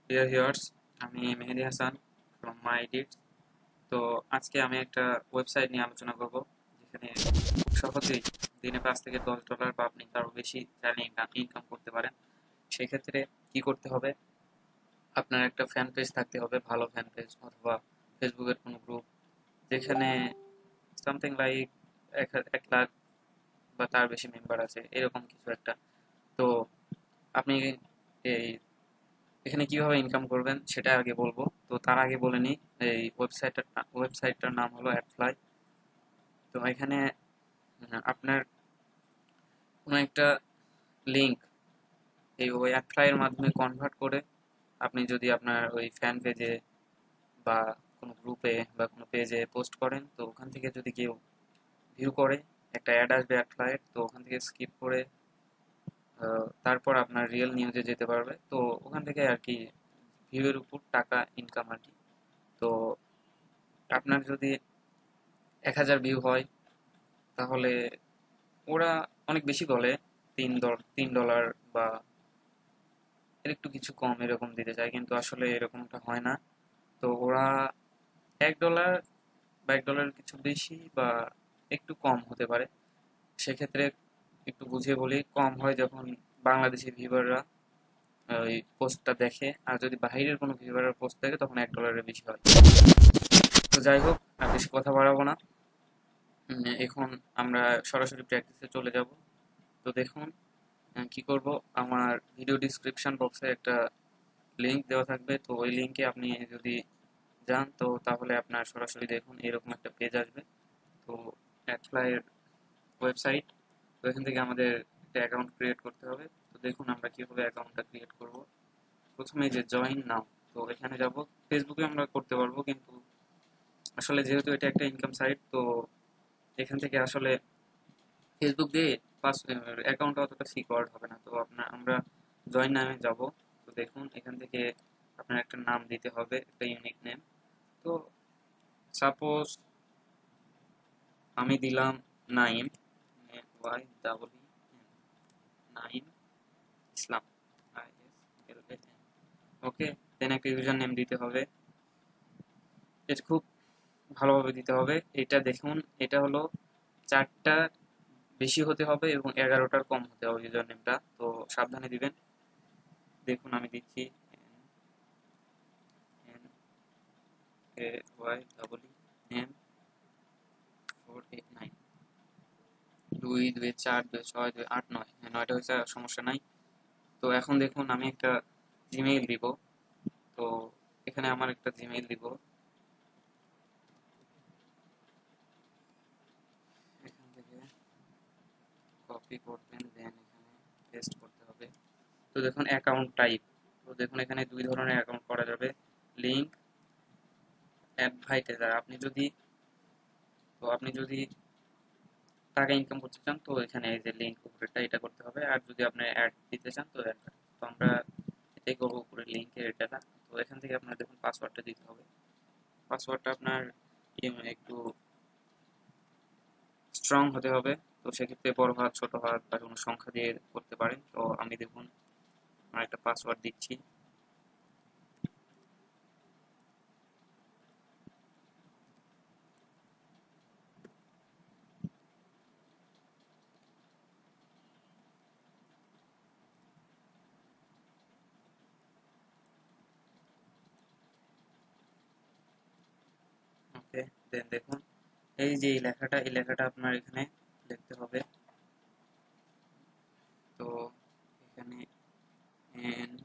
Dear viewers, আমি Mehedi Hasan from my edits. তো আজকে আমি একটা ওয়েবসাইট নিয়ে আলোচনা করব, যেখানে খুব সহজেই দিনে $5 থেকে $10 বা আপনি তারও বেশি চাইলে ইনকাম করতে পারেন। সেক্ষেত্রে কি করতে হবে? আপনার একটা ফ্যান পেজ থাকতে হবে, ভালো ফ্যান পেজ, অথবা ফেসবুকের কোনো গ্রুপ যেখানে সামথিং লাইক 1 লাখ বা তার বেশি মেম্বার আছে, এরকম কিছু একটা। তো আপনি এই এখানে কিভাবে ইনকাম করবেন সেটা আগে বলবো। তো তার আগে বলে নিই, এই ওয়েবসাইটটার নাম হলো অ্যাডফ্লাই। তো এখানে আপনার কোনো একটা লিংক ওই অ্যাডফ্লাই এর মাধ্যমে কনভার্ট করে আপনি যদি আপনার ওই ফ্যান পেজে বা কোনো গ্রুপে বা কোনো পেজে পোস্ট করেন, তো ওখান থেকে যদি কেউ ভিউ করে, একটা অ্যাড আসবে অ্যাডফ্লাই এর, তো ওখান থেকে স্কিপ করে তারপর আপনার রিয়েল নিউজে যেতে পারবে। তো ওখান থেকে আর কি ভিউ এর উপর টাকা ইনকাম আর কি। তো আপনার যদি 1,000 ভিউ হয়, তাহলে ওরা অনেক বেশি বলে, $3 বা এর একটু কিছু কম এরকম দিতে চায়, কিন্তু আসলে এরকমটা হয় না। তো ওরা $1 বা $1 কিছু বেশি বা একটু কম হতে পারে। সেক্ষেত্রে একটু বুঝিয়ে বলি, কম হয় যখন বাংলাদেশি ভিউয়াররা ওই পোস্টটা দেখে, আর যদি বাইরের কোনো ভিউয়াররা পোস্ট দেখে তখন $1 বেশি হয়। তো যাই হোক, আর বেশি কথা বাড়াবো না। এখন আমরা সরাসরি প্র্যাকটিসে চলে যাব। তো দেখুন, কি করব, আমার ভিডিও ডিসক্রিপশন বক্সে একটা লিংক দেওয়া থাকবে। তো ওই লিংকে আপনি যদি যান, তো তাহলে আপনার সরাসরি দেখুন এরকম একটা পেজ আসবে। তো অ্যাডফ্লাইয়ের ওয়েবসাইট। তো এখান থেকে আমাদের একটা অ্যাকাউন্ট ক্রিয়েট করতে হবে। তো দেখুন আমরা কিভাবে অ্যাকাউন্টটা ক্রিয়েট করব। প্রথমে যে জয়েন নাও, তো এখানে যাব। ফেসবুকে আমরা করতে পারবো, কিন্তু আসলে যেহেতু এটা একটা ইনকাম সাইট, তো এখান থেকে আসলে ফেসবুক দিয়ে অ্যাকাউন্ট অতটা সিকিউরড হবে না। তো আমরা জয়েন নামে যাব। তো দেখুন এখান থেকে আপনার একটা নাম দিতে হবে, একটা ইউনিক নেম। তো সাপোজ আমি দিলাম Naim, Y double E, Naim Islam, ISLAM। Okay, then একটা ইউজার নেম দিতে হবে। এটা খুব ভালোভাবে দিতে হবে। এটা দেখুন, এটা হলো 4টা বেশি হতে হবে এবং 11টার কম হতে হবে ইউজার নেমটা। তো সাবধানে দিবেন। দেখুন আমি দিচ্ছি NAYEM 489, 2 2 4 2 6 2 8 9। হ্যাঁ, 9টা হয়েছে, সমস্যা নাই। তো এখন দেখুন আমি একটা জিমেইল দিব। তো এখানে আমার একটা জিমেইল দিব। এখান থেকে কপি করবেন, দেন এখানে পেস্ট করতে হবে। তো দেখুন অ্যাকাউন্ট টাইপ। তো দেখুন এখানে 2 ধরনের অ্যাকাউন্ট করা যাবে, লিঙ্ক, অ্যাডভাইটার। আপনি যদি টাকা ইনকাম করতে চান, তো এখানে এই যে লিঙ্ক উপরেরটা, এটা করতে হবে। আর যদি আপনি অ্যাড দিতে চান, তো অ্যাড। তো আমরা এটাই করবো, উপরে লিঙ্কের এটা। তো এখান থেকে আপনার দেখুন পাসওয়ার্ডটা দিতে হবে। পাসওয়ার্ডটা আপনার একটু স্ট্রং হতে হবে। তো সেক্ষেত্রে বড় হাত, ছোট হাত বা কোনো সংখ্যা দিয়ে করতে পারেন। তো আমি দেখুন আমার একটা পাসওয়ার্ড দিচ্ছি। ওকে, দেন দেখুন এই যে এই লেখাটা আপনার এখানে লিখতে হবে। তো এখানে NDRAN,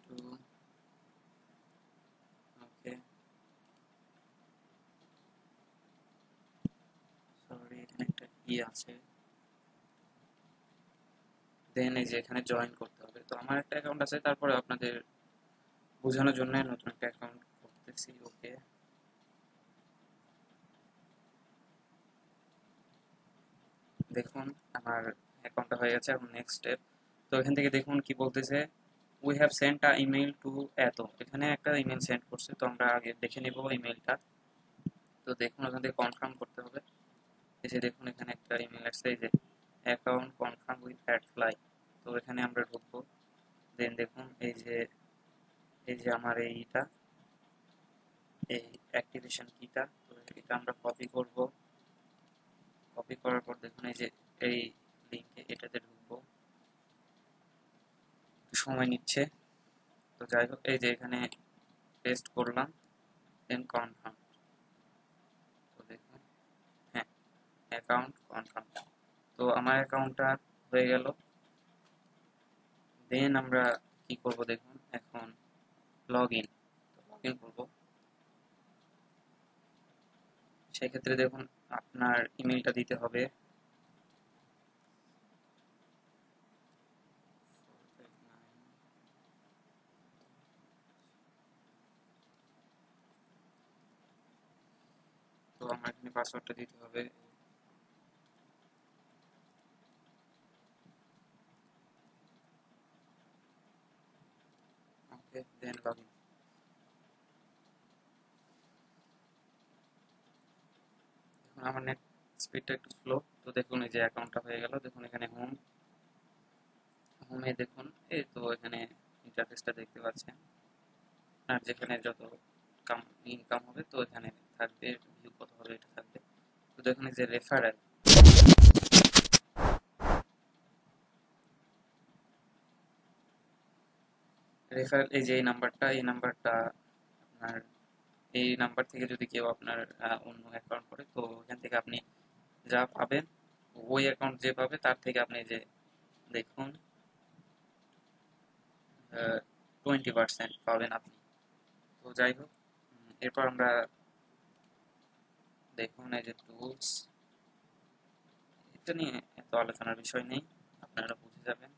টু, ওকে, সরি এখানে একটা আছে। দেন এই যে এখানে জয়েন করতে হবে। তো আমার একটা অ্যাকাউন্ট আছে, তারপরে আপনাদের বোঝানোর জন্য নতুন একটা অ্যাকাউন্ট করতেছি। ওকে, দেখুন আমার অ্যাকাউন্টটা হয়ে গেছে। এখন নেক্সট স্টেপ। তো এখান থেকে দেখুন কি বলতেছে, we have Saint a email to এত। এখানে একটা ইমেল সেন্ড করছে, তো আমরা আগে দেখে নেব ইমেলটা। তো দেখুন ওখান থেকে কনফার্ম করতে হবে। এই যে দেখুন এখানে একটা ইমেল আসছে, এই যে অ্যাকাউন্ট কনফার্ম উইথ অ্যাডফ্লাই। তো এখানে আমরা ঢুকবো। দেন দেখুন এই যে আমার এইটা, এই অ্যাক্টিভেশন কিটা, তো এটা আমরা কপি করব। কপি করার পর দেখুন এই যে এই লিঙ্কে এটাতে ঢুকবো, সময় নিচ্ছে। তো যাই হোক, এই যে এখানে পেস্ট করলাম, দেন কনফার্ম। তো দেখুন, হ্যাঁ, অ্যাকাউন্ট কনফার্ম। তো আমার অ্যাকাউন্টটা হয়ে গেল। দেন আমরা কি করব দেখুন, এখন লগ ইন করবো। সেক্ষেত্রে দেখুন আপনার ইমেলটা দিতে হবে। তো আমার এখানে পাসওয়ার্ডটা দিতে হবে। ওকে, দেন লগ ইন। দেখুন আমার নেট স্পিডটা একটু স্লো। তো দেখুন এই যে অ্যাকাউন্টটা হয়ে গেল। দেখুন এখানে হোমে দেখুন, এই তো এখানে ইন্টারফেসটা দেখতে পাচ্ছেন। আর যেখানে যত ইনকাম হবে তো এখানে থাকবে, ভিউ কত হবে এটা থাকবে। তো দেখুন এই যে রেফারেল, এই যে এই নাম্বারটা আপনার, এই নাম্বার থেকে যদি কেউ আপনার অন্য অ্যাকাউন্ট করে, তো এখান থেকে আপনি যা পাবেন, ওই অ্যাকাউন্ট যে পাবে তার থেকে আপনি যে দেখুন 20% পাবেন আপনি। তো যাই হোক, এরপর আমরা দেখুন এই যে টুলস, এটা নিয়ে এত আলোচনার বিষয় নেই, আপনারা বুঝে যাবেন।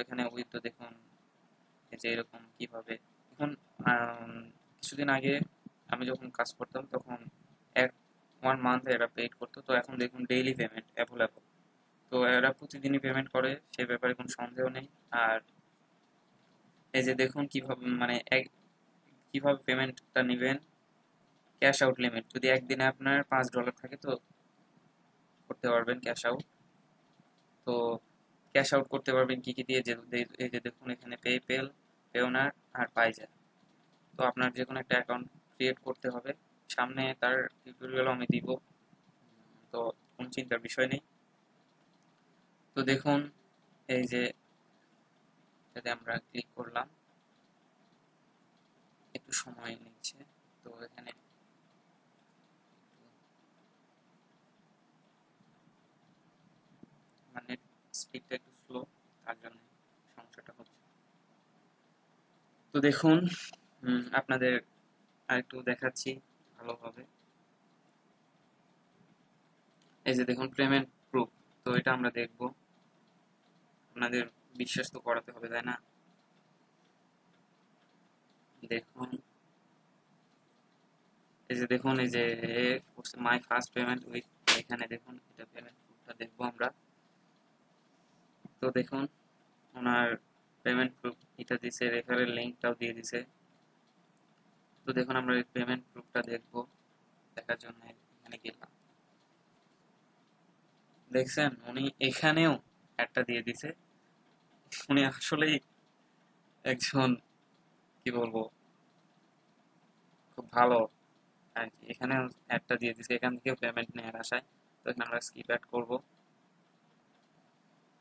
এখানে উইথ দেখুন এই যে এরকম কিভাবে। এখন কিছুদিন আগে আমি যখন কাজ করতাম তখন এক 1 মান্থ এরা পেড করতো। তো এখন দেখুন ডেইলি পেমেন্ট অ্যাভেলেবল। তো এরা প্রতিদিনই পেমেন্ট করে, সে ব্যাপারে কোনো সন্দেহ নেই। আর এই যে দেখুন কিভাবে মানে কিভাবে পেমেন্টটা নেবেন। ক্যাশ আউট লিমিট যদি একদিনে আপনার $5 থাকে তো করতে পারবেন ক্যাশ আউট। তো ক্যাশ আউট করতে পারবেন কি কি দিয়ে, যে এই যে দেখুন এখানে পেপেল, পেওনার আর পাইজা। তো আপনার যে কোনো একটা অ্যাকাউন্ট ক্রিয়েট করতে হবে, সামনে তার টিউটোরিয়ালও আমি দিব। তো কোনো চিন্তার বিষয় নেই। তো দেখুন এই যে যদি আমরা ক্লিক করলাম, একটু সময় নিচ্ছে। তো এখানে মানে স্পিডটা একটু স্লো, তার জন্য সমস্যাটা হচ্ছে। তো দেখুন আপনাদের আরেকটু দেখাচ্ছি ভালোভাবে। এই যে দেখুন পেমেন্ট প্রুফ, তো এটা আমরা দেখব। আপনাদের বিশ্বাস তো করাতে হবে, তাই না? দেখুন এই যে দেখুন এই যে মাই ফার্স্ট পেমেন্ট উইথ, এখানে দেখুন এটা পেমেন্ট প্রুফটা দেখবো আমরা। তো দেখুন ওনার পেমেন্ট প্রুফ এটা দিছে, রেফারেল লিঙ্কটাও দিয়ে দিছে। তো দেখুন আমরা এই পেমেন্ট প্রুফটা দেখবো, দেখার জন্য এখানে গেলাম। দেখছেন উনি এখানেও একটা দিয়ে দিছে। উনি আসলেই একজন, কি বলবো, খুব ভালো আর কি। এখানে একটা দিয়ে দিছে, এখান থেকে পেমেন্ট নেওয়ার আশায়। তো এখানে আমরা স্কিপ অ্যাড করবো।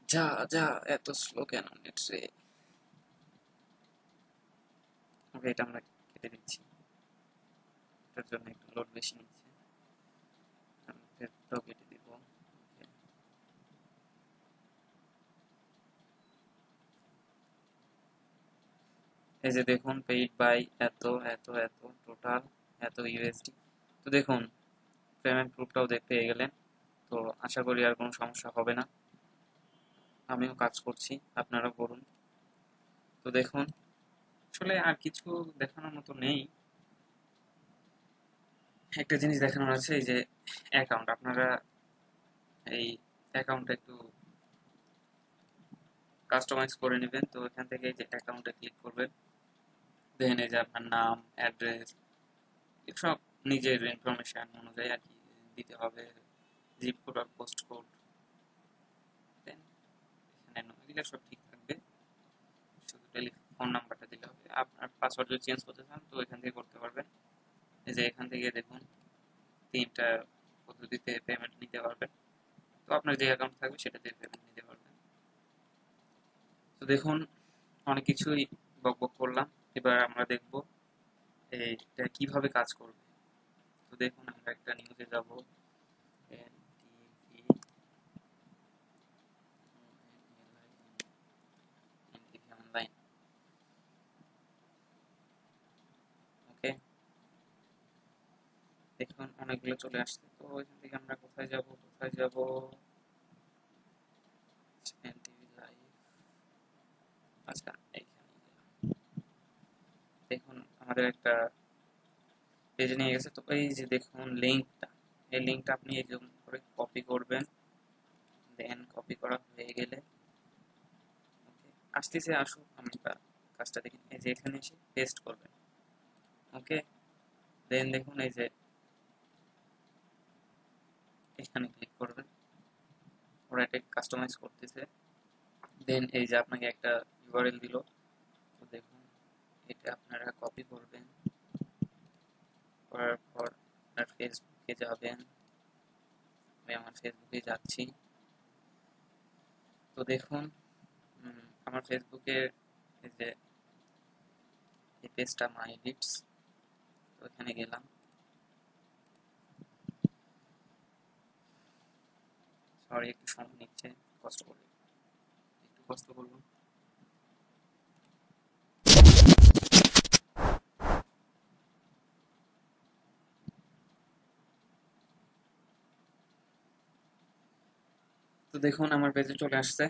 যা যা, এত স্লো কেন নেট রে। ওকে, এটা আমরা কেটে দিচ্ছি, এটার জন্য একটু লোড বেশি নিচ্ছে। এটাও কেটে দিব। Okay. এই যে দেখুন পেইড বাই এত এত এত, টোটাল এত ইউএসডি। তো দেখুন পেমেন্ট প্রুফটাও পেয়ে গেলেন। তো আশা করি আর কোনো সমস্যা হবে না। আমিও কাজ করছি, আপনারা করুন। তো দেখুন আসলে আর কিছু দেখানোর মতো নেই। একটা জিনিস দেখানোর আছে, এই যে অ্যাকাউন্ট, আপনারা এই অ্যাকাউন্টটা একটু কাস্টমাইজ করে নেবেন। তো এখান থেকে এই যে অ্যাকাউন্টে ক্লিক করবেন। দেন এই যে আপনার নাম, অ্যাড্রেস, সব নিজের ইনফরমেশন অনুযায়ী আর কি দিতে হবে। জিপ কোড আর পোস্ট কোড, দেন এখানে এগুলো সব ঠিক থাকবে, শুধু টেলিফোন নাম্বারটা দিলে হবে। আপনার পাসওয়ার্ড যদি চেঞ্জ করতে চান তো এখান থেকে করতে পারবেন। এই যে এখান থেকে দেখুন 3টা পদ্ধতিতে পেমেন্ট নিতে পারবেন, তো আপনার যে অ্যাকাউন্ট থাকবে সেটাতে পেমেন্ট নিতে পারবেন। তো দেখুন অনেক কিছুই বকবক করলাম, এবার আমরা দেখব এইটা কিভাবে কাজ করবে। তো দেখুন আমরা একটা নিউজে যাব, অনলাইন, ওকে। দেখুন অনেকগুলো চলে আসছে, তো এখান থেকে আমরা কোথায় যাব, এনটিভি লাইভ, আচ্ছা এইখানে দেখুন আমাদের একটা পেজে নিয়ে গেছে। তো এই যে দেখুন লিঙ্কটা, এই লিঙ্কটা আপনি এরকম করে কপি করবেন, দেন কপি করা হয়ে গেলে ওকে আসতেছে, আসুক আমরা কাজটা দেখি। এই যে এখানে এসে পেস্ট করবেন, ওকে। দেন দেখুন এই যে এখানে ক্লিক করবেন, ওরা এটা কাস্টমাইজ করতেছে। দেন এই যে আপনাকে একটা ইউআরএল দিল, তো দেখুন এটা আপনারা কপি করবেন, করার পর আপনার ফেসবুকে যাবেন। আমি আমার ফেসবুকে যাচ্ছি, তো দেখুন আমার ফেসবুকের এই যে এই পেজটা মাই এডিটস, তো এখানে গেলাম, সরি একটু সময় নিচ্ছে, কষ্ট করে একটু কষ্ট করবো। তো দেখুন আমার পেজে চলে আসছে।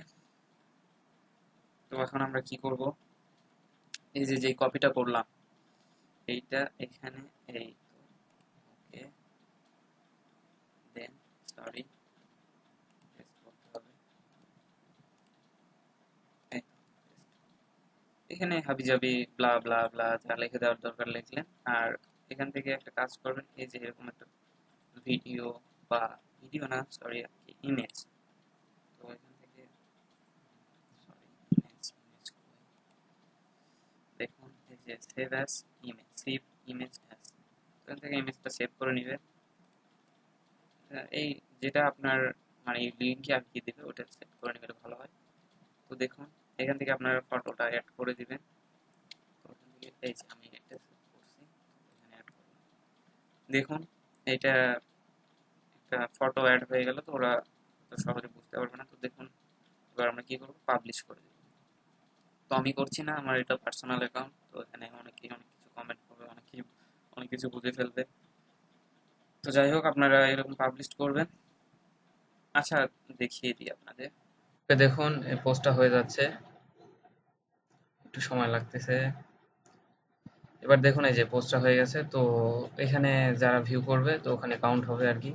তো এখন আমরা কি করব, এই যে যে কপিটা করলাম এইটা এখানে, এই ওকে, দেন সরি করতে হবে, এখানে হাবিজাবি ব্লা ব্লা ব্লা যা লিখে দেওয়ার দরকার লিখলেন। আর এখান থেকে একটা কাজ করবেন, এই যে এরকম একটা ভিডিও বা ভিডিও না সরি ইমেজ, তো এখান থেকে সরি ইমেজ, দেখুন এই যে save as image, save image as, এখান থেকে ইমেজটা সেভ করে নেবেন। এই যেটা আপনার মানে লিঙ্কে আর কি দিবে ওটা সেট করে নিলে ভালো হয়। তো দেখুন এখান থেকে আপনার ফটোটা অ্যাড করে দিবেন, তো ওখান থেকে এই যে আমি এটা সেট করছি, এখানে অ্যাড করলাম। দেখুন এটা একটা ফটো অ্যাড হয়ে গেল, তো ওরা তো সহজে বুঝতে পারবে না। তো দেখুন এবার আমরা কি করব, পাবলিশ করে দেব। তো আমি করছি না, আমার এটা পার্সোনাল অ্যাকাউন্ট, তো এখানে অনেকেই অনেক কিছু কমেন্ট করবে, অনেকেই অনেক কিছু বুঝে ফেলবে। তো যাই হোক আপনারা এরকম পাবলিশ করবেন। আচ্ছা দেখিয়ে দিই আপনাদের, দেখুন এই পোস্টটা হয়ে যাচ্ছে, একটু সময় লাগতেছে। এবার দেখুন এই যে পোস্টটা হয়ে গেছে, তো এখানে যারা ভিউ করবে তো ওখানে কাউন্ট হবে আর কি।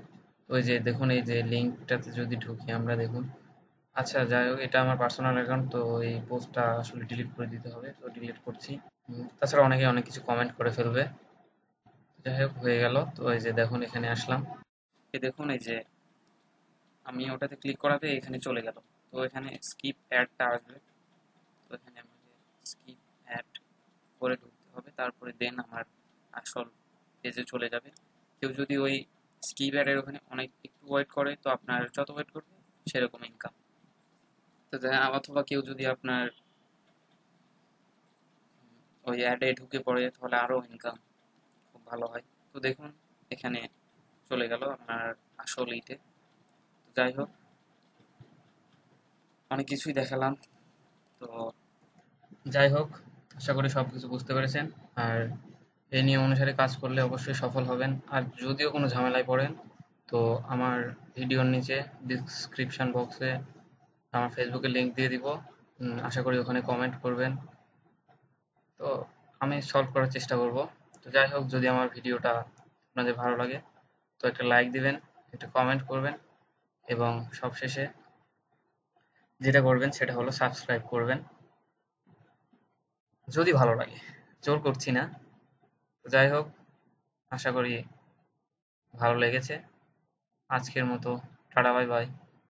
তো ওই যে দেখুন এই যে লিঙ্কটাতে যদি ঢুকি আমরা দেখুন, আচ্ছা যাই হোক এটা আমার পার্সোনাল অ্যাকাউন্ট, তো এই পোস্টটা আসলে ডিলিট করে দিতে হবে, তো ডিলিট করছি। তাছাড়া অনেকে অনেক কিছু কমেন্ট করে ফেলবে, যাই হোক হয়ে গেল। তো এই যে দেখুন এখানে আসলাম, এই দেখুন এই যে আমি ওটাতে ক্লিক করাতে এখানে চলে গেল, তো এখানে স্কিপ অ্যাডটা আসবে, তো এখানে আমাকে স্কিপ অ্যাড করে ঢুকতে হবে, তারপরে দেন আমার আসল পেজে চলে যাবে। কেউ যদি ওই স্কিপ অ্যাডের ওখানে অনেক একটু ওয়েট করে, তো আপনার যত ওয়েট করবে সেরকম ইনকাম। তো অথবা কেউ যদি আপনার ওই অ্যাডে ঢুকে পড়ে তাহলে আরও ইনকাম খুব ভালো হয়। তো দেখুন এখানে চলে গেল আপনার আসল ইতে। তো যাই হোক অনেক কিছুই দেখালাম, তো যাই হোক আশা করি সব কিছু বুঝতে পেরেছেন। আর এই নিয়ম অনুসারে কাজ করলে অবশ্যই সফল হবেন। আর যদিও কোনো ঝামেলায় পড়েন তো আমার ভিডিওর নিচে ডিসক্রিপশন বক্সে আমার ফেসবুকের লিঙ্ক দিয়ে দিব, আশা করি ওখানে কমেন্ট করবেন, তো আমি সলভ করার চেষ্টা করব। তো যাই হোক যদি আমার ভিডিওটা আপনাদের ভালো লাগে তো একটা লাইক দিবেন, একটা কমেন্ট করবেন, এবং সবশেষে যেটা করবেন সেটা হলো সাবস্ক্রাইব করবেন যদি ভালো লাগে, জোর করছি না। তো যাই হোক আশা করি ভালো লেগেছে। আজকের মতো টাটা, বাই বাই।